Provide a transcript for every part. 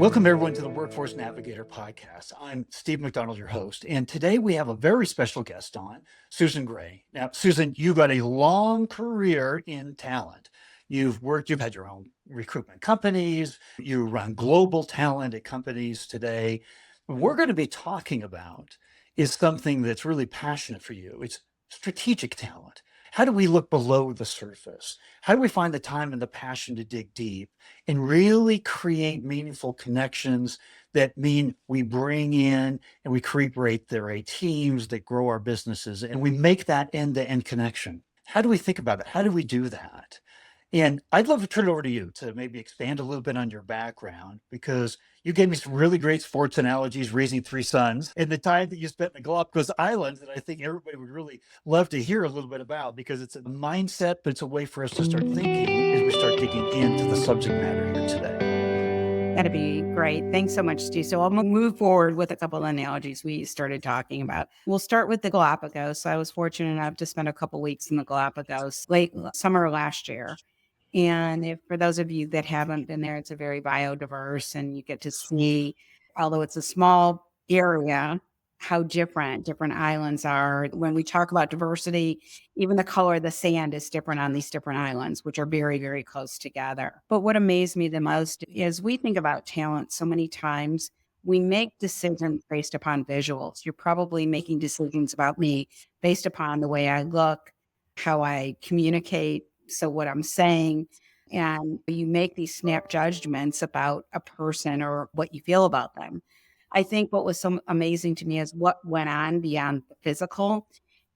Welcome, everyone, to the Workforce Navigator podcast. I'm Steve McDonald, your host. And today we have a very special guest on, Susan Graye. Now, Susan, you've got a long career in talent. You've had your own recruitment companies, you run global talent at companies today. What we're going to be talking about is something that's really passionate for you. It's strategic talent. How do we look below the surface? How do we find the time and the passion to dig deep and really create meaningful connections that mean we bring in and we create their teams that grow our businesses and we make that end-to-end connection? How do we think about it? How do we do that? And I'd love to turn it over to you to maybe expand a little bit on your background, because you gave me some really great sports analogies, raising three sons, and the time that you spent in the Galapagos Islands that I think everybody would really love to hear a little bit about, because it's a mindset, but it's a way for us to start thinking as we start digging into the subject matter here today. That'd be great. Thanks so much, Steve. So I'll move forward with a couple of analogies we started talking about. We'll start with the Galapagos. I was fortunate enough to spend a couple of weeks in the Galapagos late summer last year. And for those of you that haven't been there, it's a very biodiverse, and you get to see, although it's a small area, how different islands are. When we talk about diversity, even the color of the sand is different on these different islands, which are very, very close together. But what amazed me the most is we think about talent so many times, we make decisions based upon visuals. You're probably making decisions about me based upon the way I look, how I communicate, so what I'm saying, and you make these snap judgments about a person or what you feel about them. I think what was so amazing to me is what went on beyond the physical.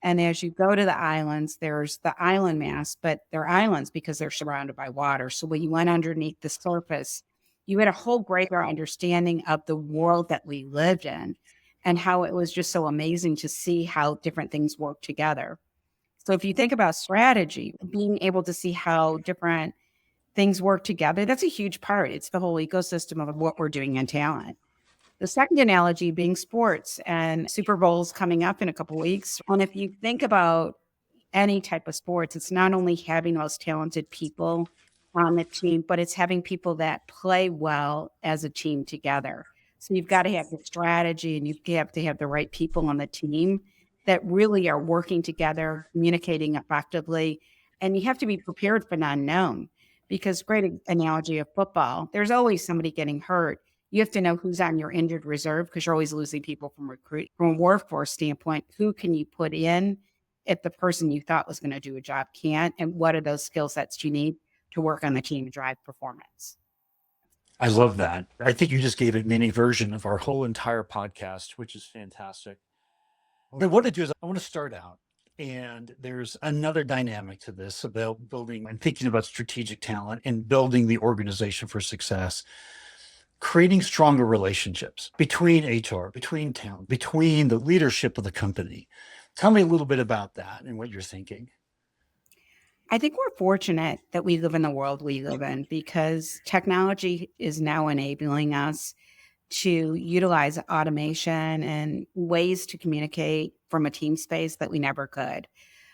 And as you go to the islands, there's the island mass, but they're islands because they're surrounded by water. So when you went underneath the surface, you had a whole greater understanding of the world that we lived in and how it was just so amazing to see how different things work together. So if you think about strategy, being able to see how different things work together, that's a huge part. It's the whole ecosystem of what we're doing in talent. The second analogy being sports, and Super Bowl's coming up in a couple of weeks. And if you think about any type of sports, it's not only having those talented people on the team, but it's having people that play well as a team together. So you've got to have the strategy, and you have to have the right people on the team that really are working together, communicating effectively. And you have to be prepared for the unknown, because great analogy of football, there's always somebody getting hurt. You have to know who's on your injured reserve, because you're always losing people from a workforce standpoint. Who can you put in if the person you thought was going to do a job can't? And what are those skill sets you need to work on the team to drive performance? I love that. I think you just gave a mini version of our whole entire podcast, which is fantastic. What I want to do is I want to start out, and there's another dynamic to this about building and thinking about strategic talent and building the organization for success, creating stronger relationships between HR, between talent, between the leadership of the company. Tell me a little bit about that and what you're thinking. I think we're fortunate that we live in the world we live in, because technology is now enabling us to utilize automation and ways to communicate from a team space that we never could.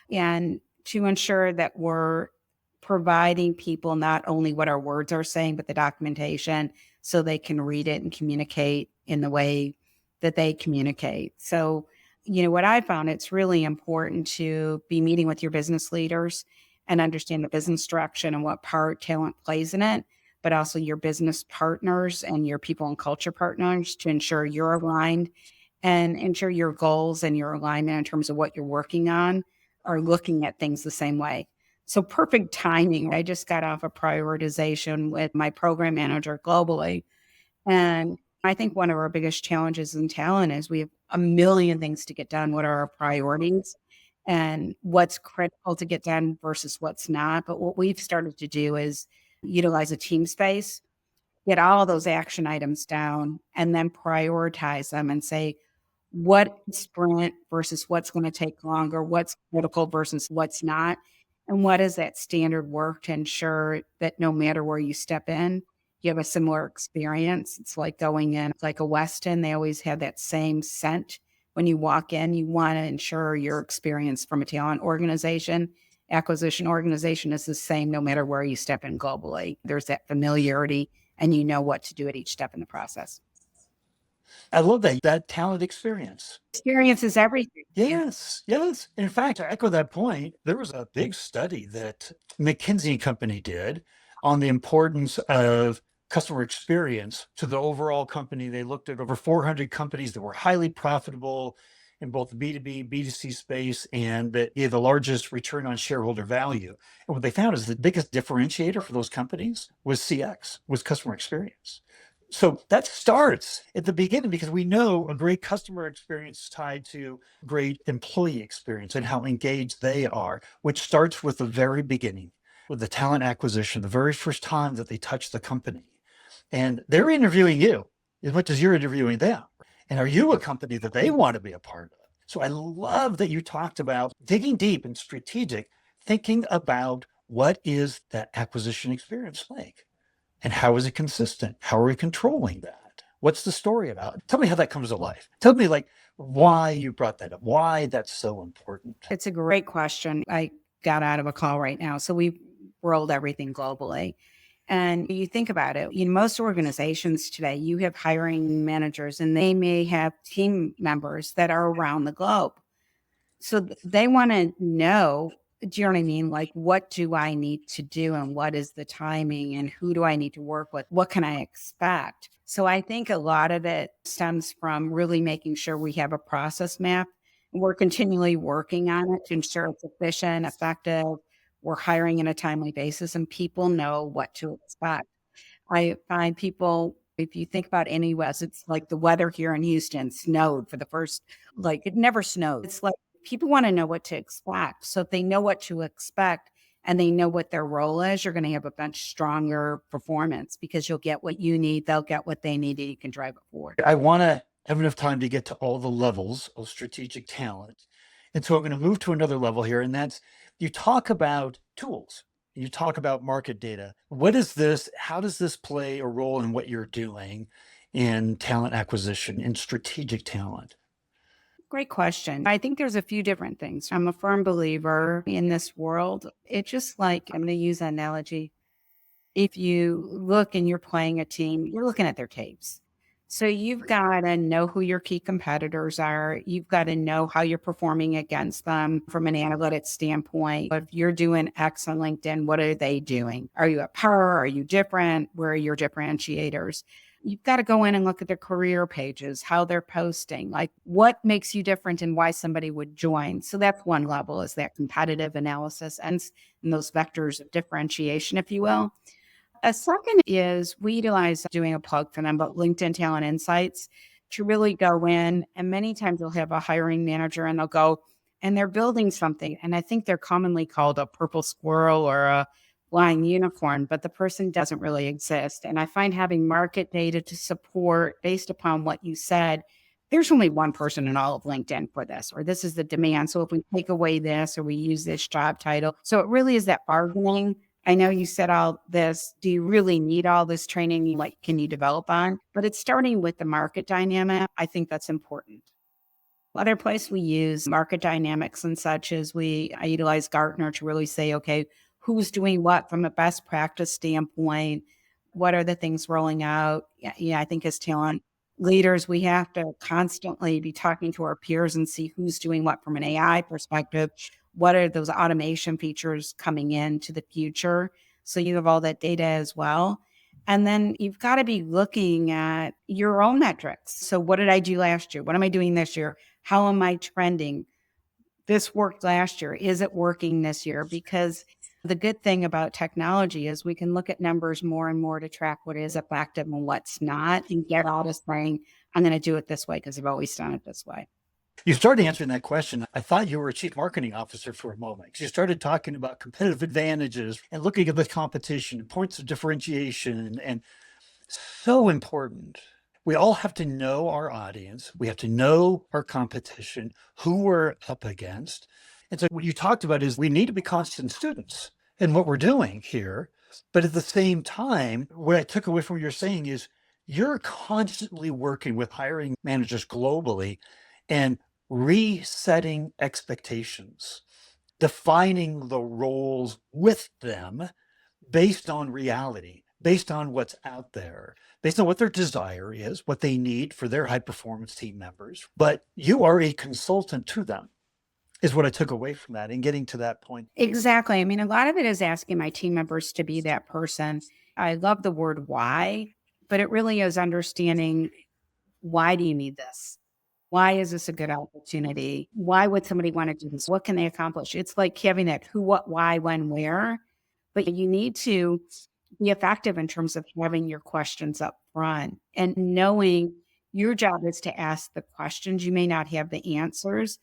And to ensure that we're providing people not only what our words are saying, but the documentation so they can read it and communicate in the way that they communicate. So, what I found, it's really important to be meeting with your business leaders and understand the business direction and what part talent plays in it, but also your business partners and your people and culture partners, to ensure you're aligned and ensure your goals and your alignment in terms of what you're working on are looking at things the same way. So perfect timing. I just got off a prioritization with my program manager globally. And I think one of our biggest challenges in talent is we have a million things to get done. What are our priorities and what's critical to get done versus what's not? But what we've started to do is utilize a team space, get all those action items down, and then prioritize them and say, what sprint versus what's going to take longer, what's critical versus what's not, and what is that standard work to ensure that no matter where you step in, you have a similar experience. It's like going in, like a Westin, they always have that same scent. When you walk in, you want to ensure your experience from a talent organization, acquisition organization is the same no matter where you step in globally. There's that familiarity and you know what to do at each step in the process. I love that talent experience. Experience is everything. Yes, yes. In fact, to echo that point, there was a big study that McKinsey and Company did on the importance of customer experience to the overall company. They looked at over 400 companies that were highly profitable in both the B2B, B2C space, and that gave the largest return on shareholder value. And what they found is the biggest differentiator for those companies was CX, was customer experience. So that starts at the beginning because we know a great customer experience is tied to great employee experience and how engaged they are, which starts with the very beginning, with the talent acquisition, the very first time that they touch the company. And they're interviewing you as much as you're interviewing them. And are you a company that they want to be a part of? So I love that you talked about digging deep and strategic, thinking about what is that acquisition experience like? And how is it consistent? How are we controlling that? What's the story about? Tell me how that comes to life. Tell me like why you brought that up, why that's so important. It's a great question. I got out of a call right now. So we rolled everything globally. And you think about it, most organizations today, you have hiring managers and they may have team members that are around the globe. So they want to know, do you know what I mean? Like, what do I need to do and what is the timing and who do I need to work with? What can I expect? So I think a lot of it stems from really making sure we have a process map. We're continually working on it to ensure it's efficient, effective. We're hiring in a timely basis and people know what to expect. I find people, if you think about any West, it's like the weather here in Houston snowed for the first, like it never snowed. It's like people want to know what to expect. So if they know what to expect and they know what their role is, you're going to have a much stronger performance because you'll get what you need, they'll get what they need, and you can drive it forward. I want to have enough time to get to all the levels of strategic talent. And so I'm going to move to another level here, and that's you talk about tools. You talk about market data. What is this? How does this play a role in what you're doing in talent acquisition, in strategic talent? Great question. I think there's a few different things. I'm a firm believer in this world. It's just like, I'm going to use an analogy. If you look and you're playing a team, you're looking at their tapes. So you've got to know who your key competitors are. You've got to know how you're performing against them from an analytics standpoint. If you're doing X on LinkedIn, what are they doing? Are you at par? Are you different? Where are your differentiators? You've got to go in and look at their career pages, how they're posting, like what makes you different and why somebody would join. So that's one level, is that competitive analysis and those vectors of differentiation, if you will. A second is we utilize, doing a plug for them, but LinkedIn Talent Insights, to really go in. And many times you'll have a hiring manager and they'll go and they're building something. And I think they're commonly called a purple squirrel or a flying unicorn, but the person doesn't really exist. And I find having market data to support based upon what you said, there's only one person in all of LinkedIn for this, or this is the demand. So if we take away this or we use this job title, so it really is that bargaining. I know you said all this. Do you really need all this training? Like, can you develop on? But it's starting with the market dynamic. I think that's important. Other place we use market dynamics and such is I utilize Gartner to really say, okay, who's doing what from a best practice standpoint? What are the things rolling out? Yeah, I think as talent leaders, we have to constantly be talking to our peers and see who's doing what from an AI perspective. What are those automation features coming into the future? So you have all that data as well. And then you've got to be looking at your own metrics. So what did I do last year? What am I doing this year? How am I trending? This worked last year. Is it working this year? Because the good thing about technology is we can look at numbers more and more to track what is effective and what's not, and get out of saying, I'm going to do it this way because I've always done it this way. You started answering that question. I thought you were a chief marketing officer for a moment. You started talking about competitive advantages and looking at the competition and points of differentiation, and so important. We all have to know our audience. We have to know our competition, who we're up against. And so what you talked about is we need to be constant students in what we're doing here. But at the same time, what I took away from what you're saying is you're constantly working with hiring managers globally and resetting expectations, defining the roles with them based on reality, based on what's out there, based on what their desire is, what they need for their high performance team members. But you are a consultant to them, is what I took away from that and getting to that point. Exactly. I mean, a lot of it is asking my team members to be that person. I love the word why, but it really is understanding, why do you need this? Why is this a good opportunity? Why would somebody want to do this? What can they accomplish? It's like having that who, what, why, when, where. But you need to be effective in terms of having your questions up front and knowing your job is to ask the questions. You may not have the answers,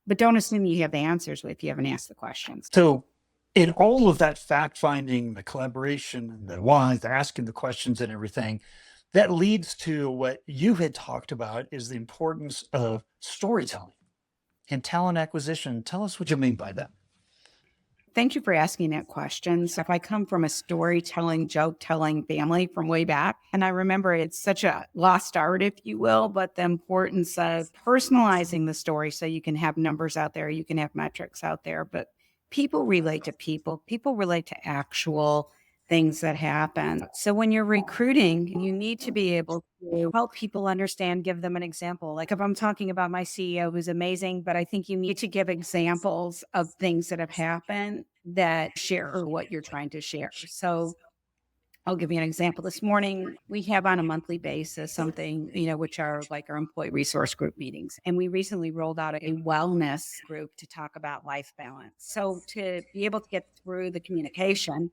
but don't assume you have the answers if you haven't asked the questions. So, in all of that fact finding, the collaboration, and the why, the asking the questions and everything, that leads to what you had talked about is the importance of storytelling and talent acquisition. Tell us what you mean by that. Thank you for asking that question. So if I come from a storytelling, joke telling family from way back, and I remember it's such a lost art, if you will, but the importance of personalizing the story so you can have numbers out there, you can have metrics out there, but people relate to people. People relate to actual things that happen. So when you're recruiting, you need to be able to help people understand, give them an example. Like if I'm talking about my CEO who's amazing, but I think you need to give examples of things that have happened that share what you're trying to share. So I'll give you an example. This morning, we have on a monthly basis something, which are like our employee resource group meetings. And we recently rolled out a wellness group to talk about life balance. So to be able to get through the communication,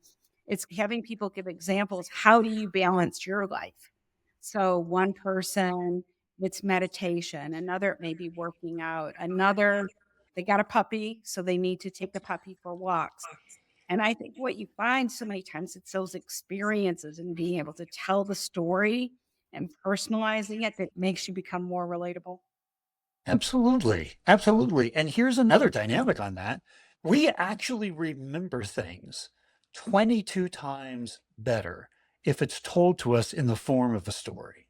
it's having people give examples. How do you balance your life? So one person, it's meditation, another maybe working out, another, they got a puppy, so they need to take the puppy for walks. And I think what you find so many times, it's those experiences and being able to tell the story and personalizing it that makes you become more relatable. Absolutely. Absolutely. And here's another dynamic on that. We actually remember things 22 times better if it's told to us in the form of a story.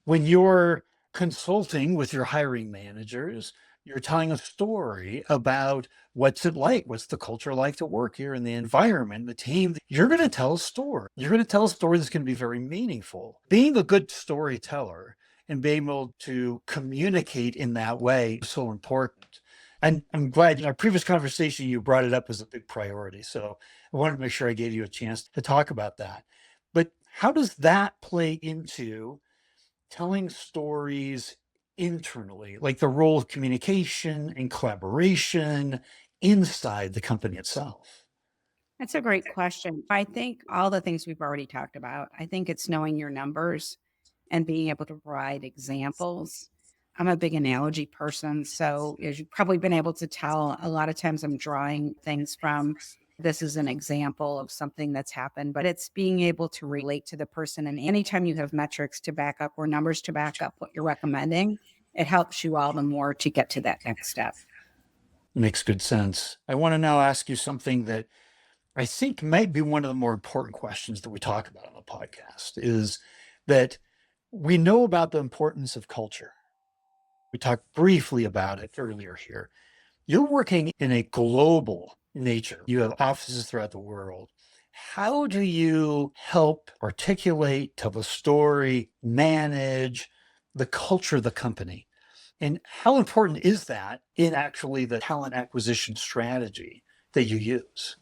When you're consulting with your hiring managers, you're telling a story about what's it like, what's the culture like to work here in the environment, the team. You're going to tell a story. You're going to tell a story that's going to be very meaningful. Being a good storyteller and being able to communicate in that way is so important. And I'm glad in our previous conversation, you brought it up as a big priority. So I wanted to make sure I gave you a chance to talk about that. But how does that play into telling stories internally, like the role of communication and collaboration inside the company itself? That's a great question. I think all the things we've already talked about, I think it's knowing your numbers and being able to provide examples. I'm a big analogy person. So, as you've probably been able to tell, a lot of times I'm drawing things from this is an example of something that's happened, but it's being able to relate to the person. And anytime you have metrics to back up or numbers to back up what you're recommending, it helps you all the more to get to that next step. Makes good sense. I want to now ask you something that I think might be one of the more important questions that we talk about on the podcast is that we know about the importance of culture. We talked briefly about it earlier here. You're working in a global nature. You have offices throughout the world. How do you help articulate, tell the story, manage the culture of the company? And how important is that in actually the talent acquisition strategy that you use?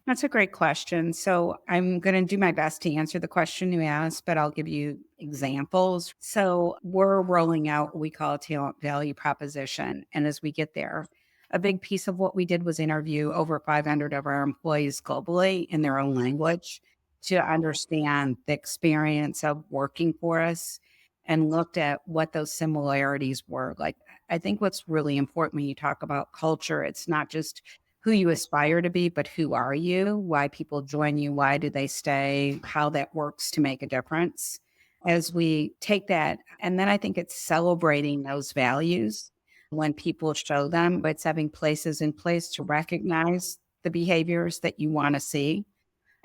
That's a great question. So I'm going to do my best to answer the question you asked, but I'll give you examples. So we're rolling out what we call a talent value proposition. And as we get there, a big piece of what we did was interview over 500 of our employees globally in their own language to understand the experience of working for us and looked at what those similarities were. Like, I think what's really important when you talk about culture, it's not just who you aspire to be, but who are you? Why people join you? Why do they stay? How that works to make a difference as we take that. And then I think it's celebrating those values when people show them, but it's having places in place to recognize the behaviors that you want to see.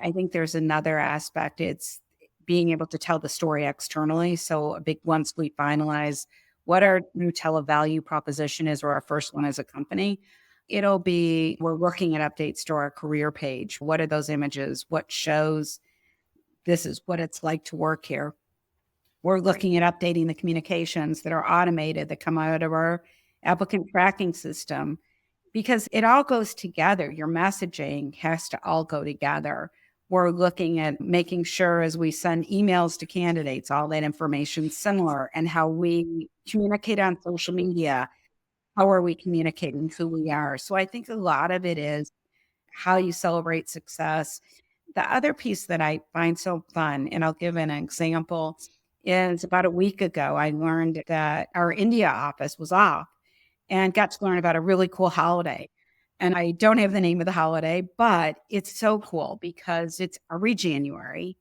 I think there's another aspect. It's being able to tell the story externally. So a big once we finalize what our Nutella value proposition is, or our first one as a company, it'll be we're looking at updates to our career page. What are those images? What shows this is what it's like to work here. We're looking at updating the communications that are automated that come out of our applicant tracking system because it all goes together. Your messaging has to all go together. We're looking at making sure as we send emails to candidates, all that information similar, and how we communicate on social media. How are we communicating who we are? So I think a lot of it is how you celebrate success. The other piece that I find so fun, and I'll give an example, is about a week ago, I learned that our India office was off and got to learn about a really cool holiday. And I don't have the name of the holiday, but it's so cool because it's every January.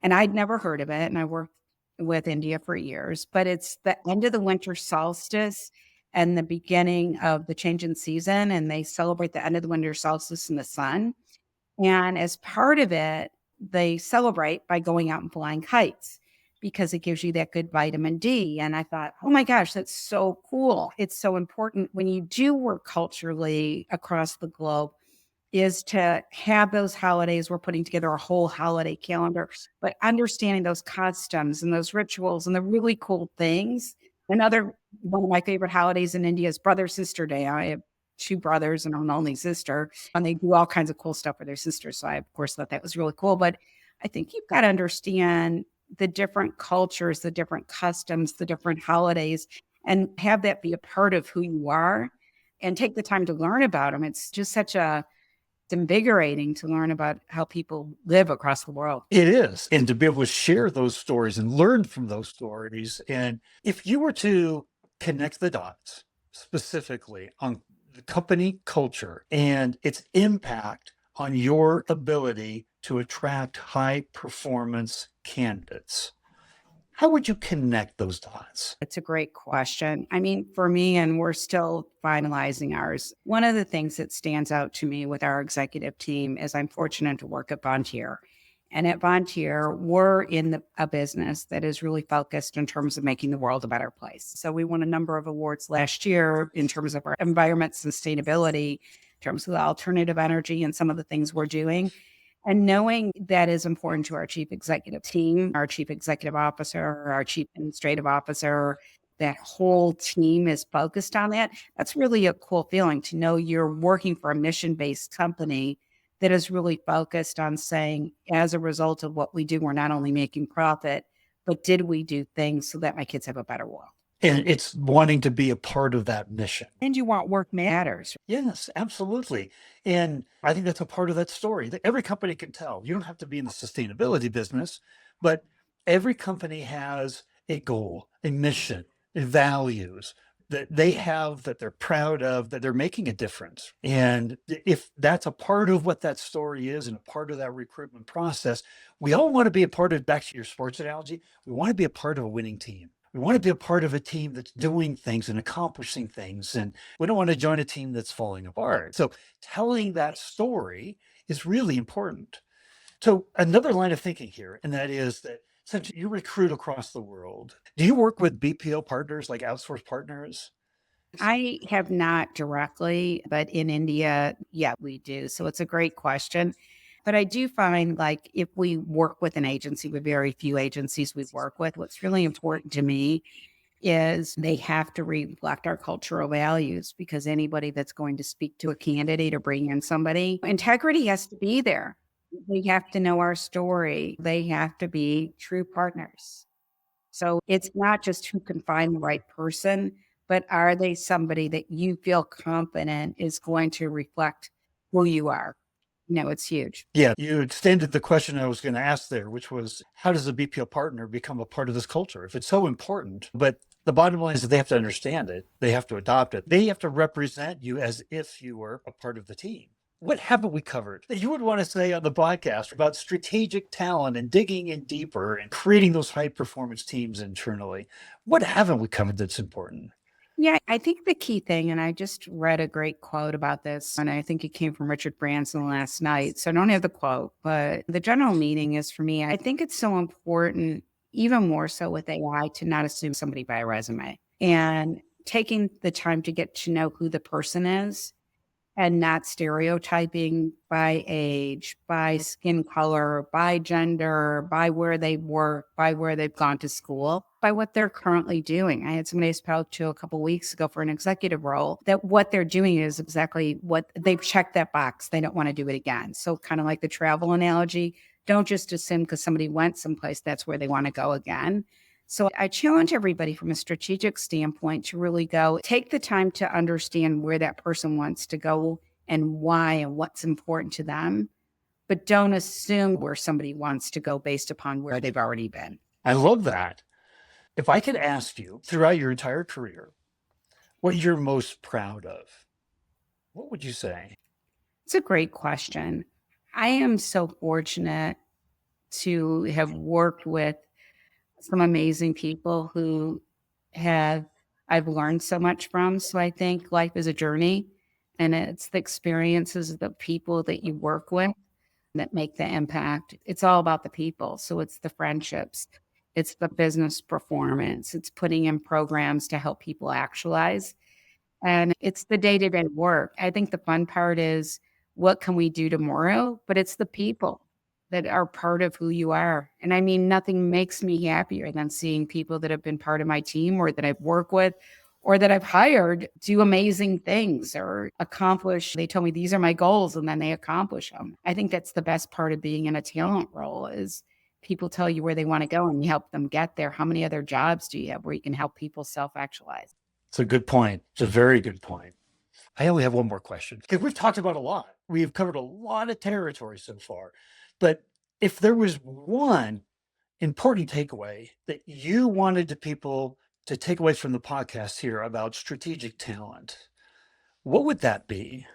And I'd never heard of it. And I worked with India for years, but it's the end of the winter solstice and the beginning of the change in season. And they celebrate the end of the winter solstice in the sun. And as part of it, they celebrate by going out and flying kites because it gives you that good vitamin D. And I thought, oh my gosh, that's so cool. It's so important when you do work culturally across the globe is to have those holidays. We're putting together a whole holiday calendar, but understanding those customs and those rituals and the really cool things. Another one of my favorite holidays in India is Brother Sister Day. I have two brothers and an only sister, and they do all kinds of cool stuff for their sisters. So I, of course, thought that was really cool. But I think you've got to understand the different cultures, the different customs, the different holidays, and have that be a part of who you are and take the time to learn about them. It's just such a it's invigorating to learn about how people live across the world. It is. And to be able to share those stories and learn from those stories. And if you were to connect the dots specifically on the company culture and its impact on your ability to attract high performance candidates, how would you connect those dots? It's a great question. I mean, for me, and we're still finalizing ours, one of the things that stands out to me with our executive team is I'm fortunate to work at Vontier. And at Vontier, we're in a business that is really focused in terms of making the world a better place. So we won a number of awards last year in terms of our environment sustainability, in terms of the alternative energy and some of the things we're doing. And knowing that is important to our chief executive team, our chief executive officer, our chief administrative officer, that whole team is focused on that. That's really a cool feeling to know you're working for a mission-based company that is really focused on saying, as a result of what we do, we're not only making profit, but did we do things so that my kids have a better world? And it's wanting to be a part of that mission. And you want work matters. Yes, absolutely. And I think that's a part of that story that every company can tell. You don't have to be in the sustainability business, but every company has a goal, a mission, values that they have, that they're proud of, that they're making a difference. And if that's a part of what that story is and a part of that recruitment process, we all want to be a part of, back to your sports analogy, we want to be a part of a winning team. We want to be a part of a team that's doing things and accomplishing things. And we don't want to join a team that's falling apart. So telling that story is really important. So another line of thinking here, and that is that since you recruit across the world, do you work with BPO partners like outsource partners? I have not directly, but in India, yeah, we do. So it's a great question. But I do find like if we work with an agency, with very few agencies we work with, what's really important to me is they have to reflect our cultural values because anybody that's going to speak to a candidate or bring in somebody, integrity has to be there. They have to know our story. They have to be true partners. So it's not just who can find the right person, but are they somebody that you feel confident is going to reflect who you are? No, it's huge. Yeah, you extended the question I was going to ask there, which was how does a BPO partner become a part of this culture if it's so important? But the bottom line is that they have to understand it, they have to adopt it, they have to represent you as if you were a part of the team. What haven't we covered that you would want to say on the podcast about strategic talent and digging in deeper and creating those high performance teams internally? What haven't we covered that's important? Yeah, I think the key thing, and I just read a great quote about this, and I think it came from Richard Branson last night. So I don't have the quote, but the general meaning is for me, I think it's so important, even more so with AI, to not assume somebody by a resume and taking the time to get to know who the person is and not stereotyping by age, by skin color, by gender, by where they work, by where they've gone to school, by what they're currently doing. I had somebody I spoke to a couple weeks ago for an executive role that what they're doing is exactly what they've checked that box. They don't want to do it again. So kind of like the travel analogy, don't just assume because somebody went someplace, that's where they want to go again. So I challenge everybody from a strategic standpoint to really go take the time to understand where that person wants to go and why and what's important to them, but don't assume where somebody wants to go based upon where they've already been. I love that. If I could ask you throughout your entire career, what you're most proud of, what would you say? It's a great question. I am so fortunate to have worked with some amazing people who have I've learned so much from. So I think life is a journey and it's the experiences of the people that you work with that make the impact. It's all about the people. So it's the friendships, it's the business performance, it's putting in programs to help people actualize. And it's the day-to-day work. I think the fun part is what can we do tomorrow? But it's the people that are part of who you are. And I mean, nothing makes me happier than seeing people that have been part of my team or that I've worked with or that I've hired do amazing things or accomplish. They told me these are my goals and then they accomplish them. I think that's the best part of being in a talent role is people tell you where they want to go and you help them get there. How many other jobs do you have where you can help people self-actualize? It's a good point. It's a very good point. I only have one more question because we've talked about a lot. We've covered a lot of territory so far. But if there was one important takeaway that you wanted the people to take away from the podcast here about strategic talent, what would that be?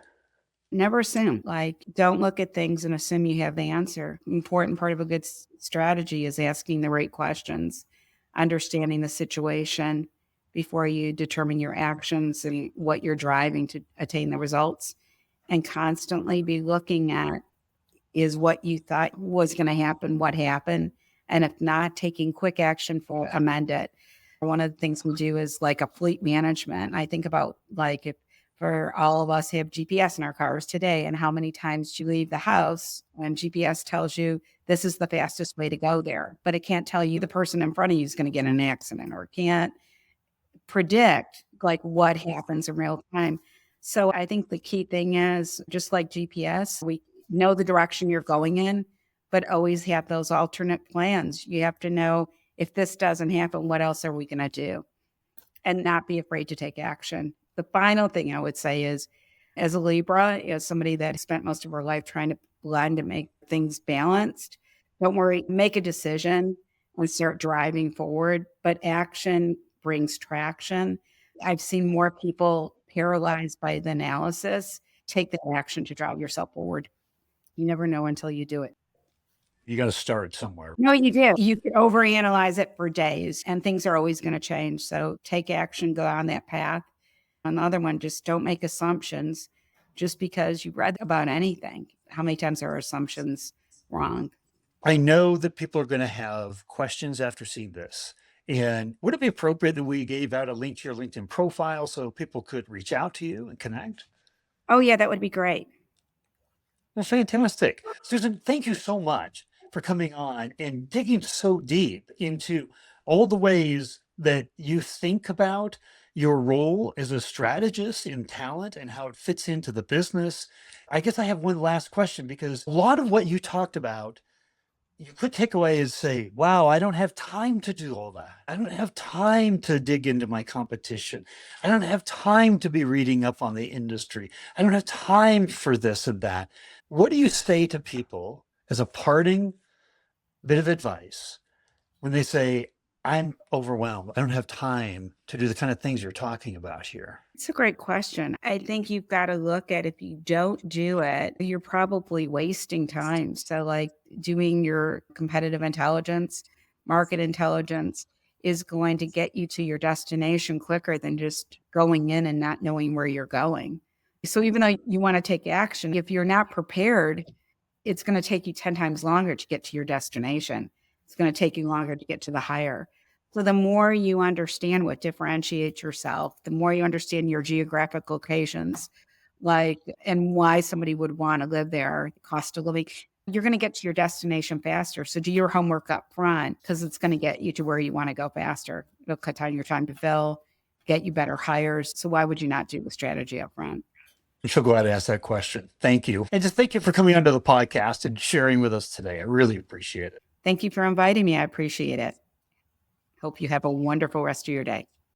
Never assume. Like, don't look at things and assume you have the answer. Important part of a good strategy is asking the right questions, understanding the situation before you determine your actions and what you're driving to attain the results, and constantly be looking at is what you thought was going to happen, what happened, and if not, taking quick action for amend it. One of the things we do is like a fleet management. I think about like if for all of us have GPS in our cars today, and how many times you leave the house and GPS tells you this is the fastest way to go there, but it can't tell you the person in front of you is going to get in an accident or can't predict like what happens in real time. So I think the key thing is just like GPS, we know the direction you're going in, but always have those alternate plans. You have to know if this doesn't happen, what else are we going to do? And not be afraid to take action. The final thing I would say is, as a Libra, as somebody that spent most of her life trying to blend and make things balanced, don't worry, make a decision and start driving forward. But action brings traction. I've seen more people paralyzed by the analysis take the action to drive yourself forward. You never know until you do it. You got to start somewhere. No, you do. You could overanalyze it for days and things are always going to change. So take action, go on that path. Another one, just don't make assumptions just because you read about anything. How many times are assumptions wrong? I know that people are going to have questions after seeing this. And would it be appropriate that we gave out a link to your LinkedIn profile so people could reach out to you and connect? Oh, yeah, that would be great. Well, fantastic. Susan, thank you so much for coming on and digging so deep into all the ways that you think about your role as a strategist in talent and how it fits into the business. I guess I have one last question because a lot of what you talked about you could take away and say, wow, I don't have time to do all that. I don't have time to dig into my competition. I don't have time to be reading up on the industry. I don't have time for this and that. What do you say to people as a parting bit of advice when they say, I'm overwhelmed. I don't have time to do the kind of things you're talking about here? It's a great question. I think you've got to look at if you don't do it, you're probably wasting time. So, like doing your competitive intelligence, market intelligence is going to get you to your destination quicker than just going in and not knowing where you're going. So, even though you want to take action, if you're not prepared, it's going to take you 10 times longer to get to your destination. It's going to take you longer to get to the higher. So the more you understand what differentiates yourself, the more you understand your geographic locations, and why somebody would want to live there, cost of living. You're going to get to your destination faster. So do your homework up front because it's going to get you to where you want to go faster. It'll cut down your time to fill, get you better hires. So why would you not do the strategy up front? So glad to ask that question. Thank you. And just thank you for coming onto the podcast and sharing with us today. I really appreciate it. Thank you for inviting me. I appreciate it. Hope you have a wonderful rest of your day.